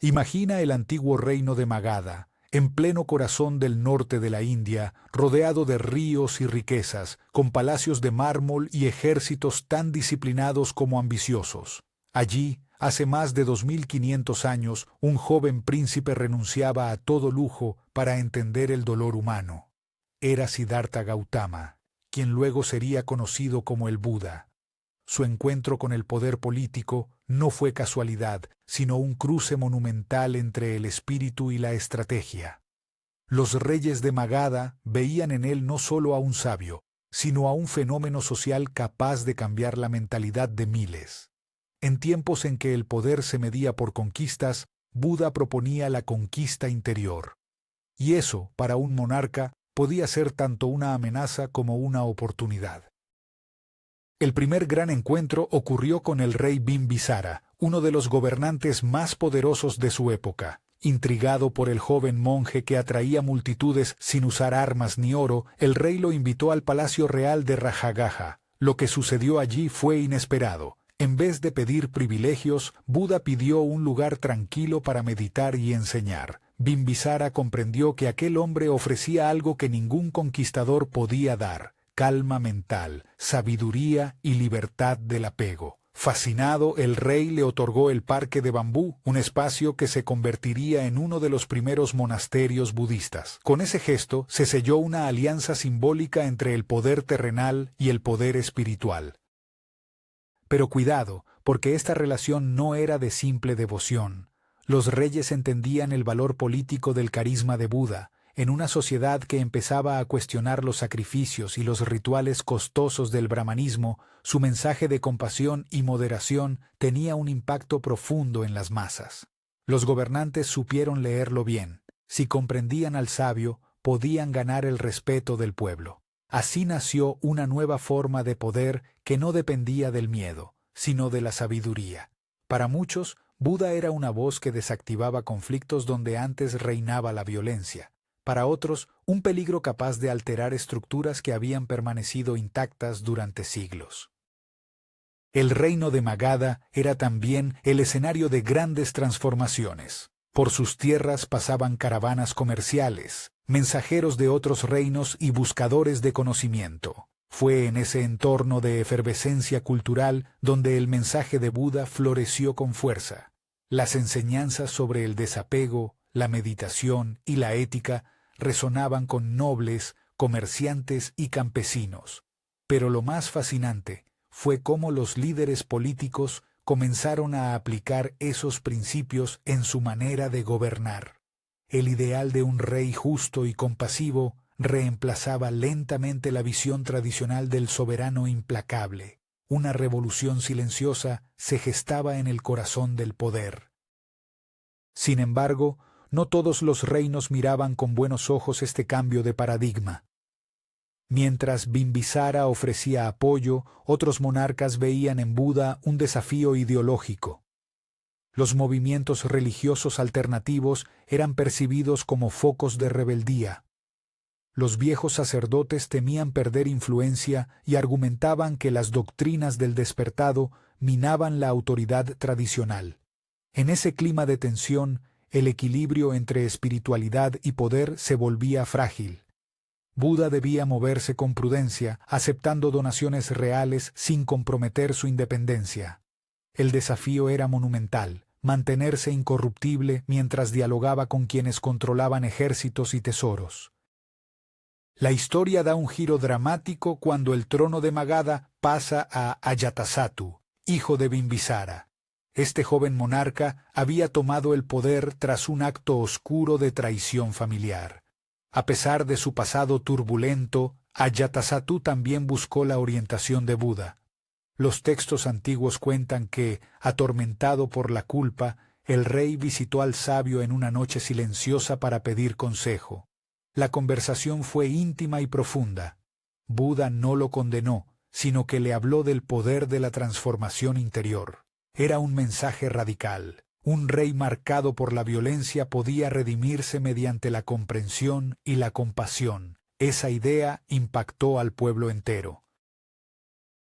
Imagina el antiguo reino de Magadha, en pleno corazón del norte de la India, rodeado de ríos y riquezas, con palacios de mármol y ejércitos tan disciplinados como ambiciosos. Allí, hace más de 2500 años, un joven príncipe renunciaba a todo lujo para entender el dolor humano. Era Siddhartha Gautama, quien luego sería conocido como el Buda. Su encuentro con el poder político no fue casualidad, sino un cruce monumental entre el espíritu y la estrategia. Los reyes de Magadha veían en él no solo a un sabio, sino a un fenómeno social capaz de cambiar la mentalidad de miles. En tiempos en que el poder se medía por conquistas, Buda proponía la conquista interior. Y eso, para un monarca, podía ser tanto una amenaza como una oportunidad. El primer gran encuentro ocurrió con el rey Bimbisara, uno de los gobernantes más poderosos de su época. Intrigado por el joven monje que atraía multitudes sin usar armas ni oro, el rey lo invitó al palacio real de Rajagaha. Lo que sucedió allí fue inesperado. En vez de pedir privilegios, Buda pidió un lugar tranquilo para meditar y enseñar. Bimbisara comprendió que aquel hombre ofrecía algo que ningún conquistador podía dar: calma mental, sabiduría y libertad del apego. Fascinado, el rey le otorgó el Parque de Bambú, un espacio que se convertiría en uno de los primeros monasterios budistas. Con ese gesto se selló una alianza simbólica entre el poder terrenal y el poder espiritual. Pero cuidado, porque esta relación no era de simple devoción. Los reyes entendían el valor político del carisma de Buda. En una sociedad que empezaba a cuestionar los sacrificios y los rituales costosos del brahmanismo, su mensaje de compasión y moderación tenía un impacto profundo en las masas. Los gobernantes supieron leerlo bien. Si comprendían al sabio, podían ganar el respeto del pueblo. Así nació una nueva forma de poder que no dependía del miedo, sino de la sabiduría. Para muchos, Buda era una voz que desactivaba conflictos donde antes reinaba la violencia. Para otros, un peligro capaz de alterar estructuras que habían permanecido intactas durante siglos. El reino de Magadha era también el escenario de grandes transformaciones. Por sus tierras pasaban caravanas comerciales, mensajeros de otros reinos y buscadores de conocimiento. Fue en ese entorno de efervescencia cultural donde el mensaje de Buda floreció con fuerza. Las enseñanzas sobre el desapego, la meditación y la ética resonaban con nobles, comerciantes y campesinos. Pero lo más fascinante fue cómo los líderes políticos comenzaron a aplicar esos principios en su manera de gobernar. El ideal de un rey justo y compasivo reemplazaba lentamente la visión tradicional del soberano implacable. Una revolución silenciosa se gestaba en el corazón del poder. Sin embargo, no todos los reinos miraban con buenos ojos este cambio de paradigma. Mientras Bimbisara ofrecía apoyo, otros monarcas veían en Buda un desafío ideológico. Los movimientos religiosos alternativos eran percibidos como focos de rebeldía. Los viejos sacerdotes temían perder influencia y argumentaban que las doctrinas del despertado minaban la autoridad tradicional. En ese clima de tensión, el equilibrio entre espiritualidad y poder se volvía frágil. Buda debía moverse con prudencia, aceptando donaciones reales sin comprometer su independencia. El desafío era monumental: mantenerse incorruptible mientras dialogaba con quienes controlaban ejércitos y tesoros. La historia da un giro dramático cuando el trono de Magadha pasa a Ajatasattu, hijo de Bimbisara. Este joven monarca había tomado el poder tras un acto oscuro de traición familiar. A pesar de su pasado turbulento, Ajatasattu también buscó la orientación de Buda. Los textos antiguos cuentan que, atormentado por la culpa, el rey visitó al sabio en una noche silenciosa para pedir consejo. La conversación fue íntima y profunda. Buda no lo condenó, sino que le habló del poder de la transformación interior. Era un mensaje radical. Un rey marcado por la violencia podía redimirse mediante la comprensión y la compasión. Esa idea impactó al pueblo entero.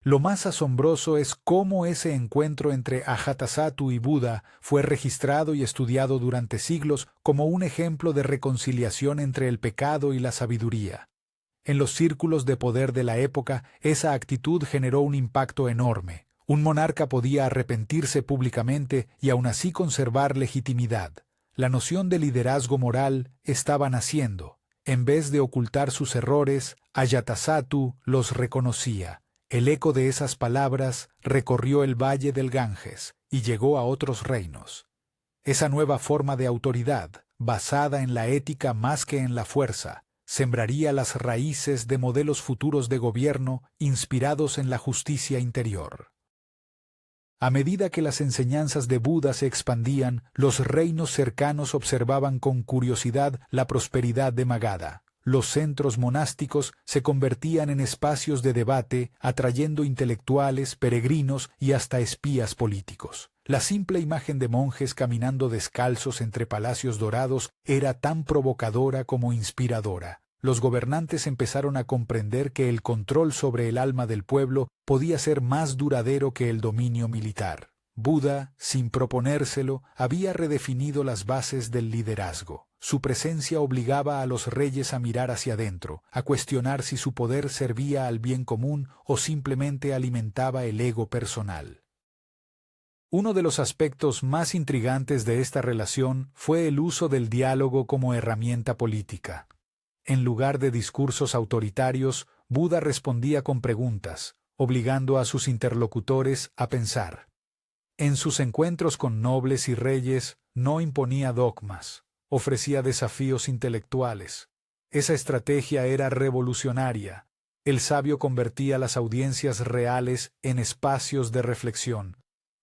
Lo más asombroso es cómo ese encuentro entre Ajatasattu y Buda fue registrado y estudiado durante siglos como un ejemplo de reconciliación entre el pecado y la sabiduría. En los círculos de poder de la época, esa actitud generó un impacto enorme. Un monarca podía arrepentirse públicamente y aún así conservar legitimidad. La noción de liderazgo moral estaba naciendo. En vez de ocultar sus errores, Ajatasattu los reconocía. El eco de esas palabras recorrió el valle del Ganges y llegó a otros reinos. Esa nueva forma de autoridad, basada en la ética más que en la fuerza, sembraría las raíces de modelos futuros de gobierno inspirados en la justicia interior. A medida que las enseñanzas de Buda se expandían, los reinos cercanos observaban con curiosidad la prosperidad de Magadha. Los centros monásticos se convertían en espacios de debate, atrayendo intelectuales, peregrinos y hasta espías políticos. La simple imagen de monjes caminando descalzos entre palacios dorados era tan provocadora como inspiradora. Los gobernantes empezaron a comprender que el control sobre el alma del pueblo podía ser más duradero que el dominio militar. Buda, sin proponérselo, había redefinido las bases del liderazgo. Su presencia obligaba a los reyes a mirar hacia adentro, a cuestionar si su poder servía al bien común o simplemente alimentaba el ego personal. Uno de los aspectos más intrigantes de esta relación fue el uso del diálogo como herramienta política. En lugar de discursos autoritarios, Buda respondía con preguntas, obligando a sus interlocutores a pensar. En sus encuentros con nobles y reyes, no imponía dogmas, ofrecía desafíos intelectuales. Esa estrategia era revolucionaria. El sabio convertía las audiencias reales en espacios de reflexión.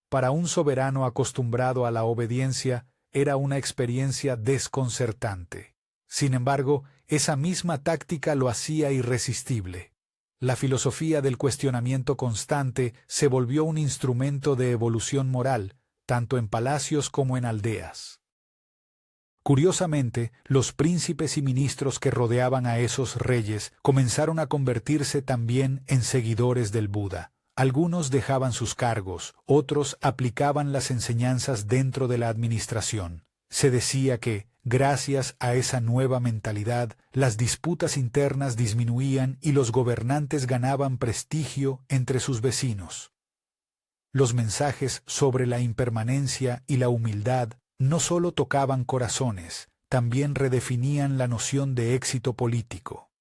Para un soberano acostumbrado a la obediencia, era una experiencia desconcertante. Sin embargo, esa misma táctica lo hacía irresistible. La filosofía del cuestionamiento constante se volvió un instrumento de evolución moral, tanto en palacios como en aldeas. Curiosamente, los príncipes y ministros que rodeaban a esos reyes comenzaron a convertirse también en seguidores del Buda. Algunos dejaban sus cargos, otros aplicaban las enseñanzas dentro de la administración. Se decía que, gracias a esa nueva mentalidad, las disputas internas disminuían y los gobernantes ganaban prestigio entre sus vecinos. Los mensajes sobre la impermanencia y la humildad no solo tocaban corazones, también redefinían la noción de éxito político.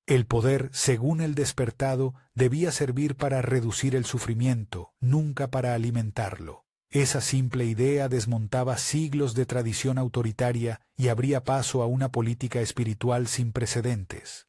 El poder, según el despertado, debía servir para reducir el sufrimiento, nunca para alimentarlo. Esa simple idea desmontaba siglos de tradición autoritaria y abría paso a una política espiritual sin precedentes.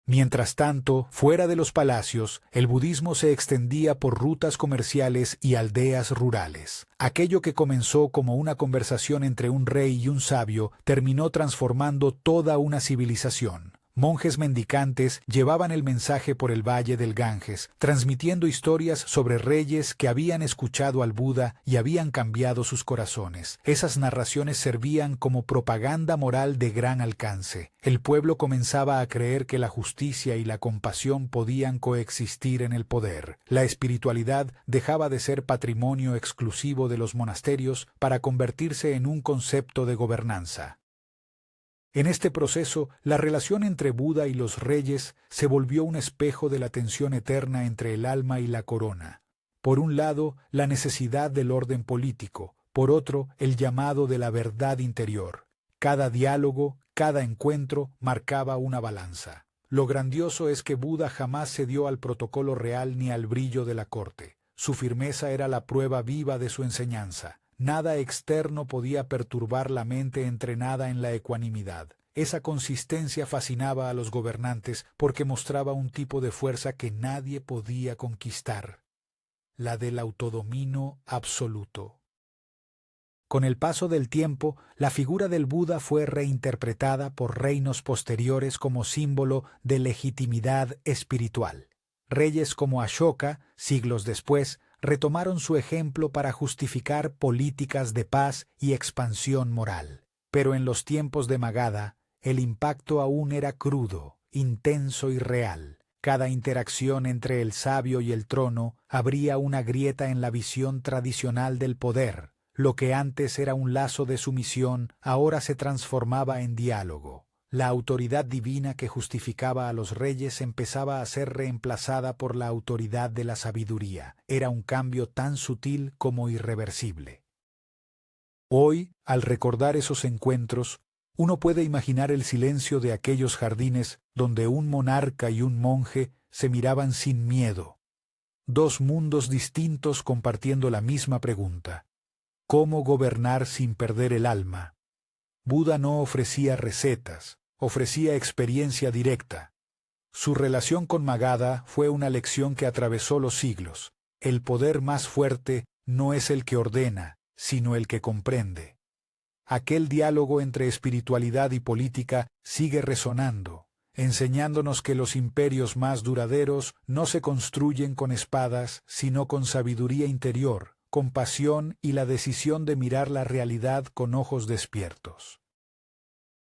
Mientras tanto, fuera de los palacios, el budismo se extendía por rutas comerciales y aldeas rurales. Aquello que comenzó como una conversación entre un rey y un sabio terminó transformando toda una civilización. Monjes mendicantes llevaban el mensaje por el valle del Ganges, transmitiendo historias sobre reyes que habían escuchado al Buda y habían cambiado sus corazones. Esas narraciones servían como propaganda moral de gran alcance. El pueblo comenzaba a creer que la justicia y la compasión podían coexistir en el poder. La espiritualidad dejaba de ser patrimonio exclusivo de los monasterios para convertirse en un concepto de gobernanza. En este proceso, la relación entre Buda y los reyes se volvió un espejo de la tensión eterna entre el alma y la corona. Por un lado, la necesidad del orden político, por otro, el llamado de la verdad interior. Cada diálogo, cada encuentro marcaba una balanza. Lo grandioso es que Buda jamás cedió al protocolo real ni al brillo de la corte. Su firmeza era la prueba viva de su enseñanza. Nada externo podía perturbar la mente entrenada en la ecuanimidad. Esa consistencia fascinaba a los gobernantes porque mostraba un tipo de fuerza que nadie podía conquistar, la del autodominio absoluto. Con el paso del tiempo, la figura del Buda fue reinterpretada por reinos posteriores como símbolo de legitimidad espiritual. Reyes como Ashoka, siglos después, retomaron su ejemplo para justificar políticas de paz y expansión moral. Pero en los tiempos de Magadha, el impacto aún era crudo, intenso y real. Cada interacción entre el sabio y el trono abría una grieta en la visión tradicional del poder. Lo que antes era un lazo de sumisión, ahora se transformaba en diálogo. La autoridad divina que justificaba a los reyes empezaba a ser reemplazada por la autoridad de la sabiduría. Era un cambio tan sutil como irreversible. Hoy, al recordar esos encuentros, uno puede imaginar el silencio de aquellos jardines donde un monarca y un monje se miraban sin miedo. Dos mundos distintos compartiendo la misma pregunta: ¿cómo gobernar sin perder el alma? Buda no ofrecía recetas, ofrecía experiencia directa. Su relación con Magadha fue una lección que atravesó los siglos. El poder más fuerte no es el que ordena, sino el que comprende. Aquel diálogo entre espiritualidad y política sigue resonando, enseñándonos que los imperios más duraderos no se construyen con espadas, sino con sabiduría interior, compasión y la decisión de mirar la realidad con ojos despiertos.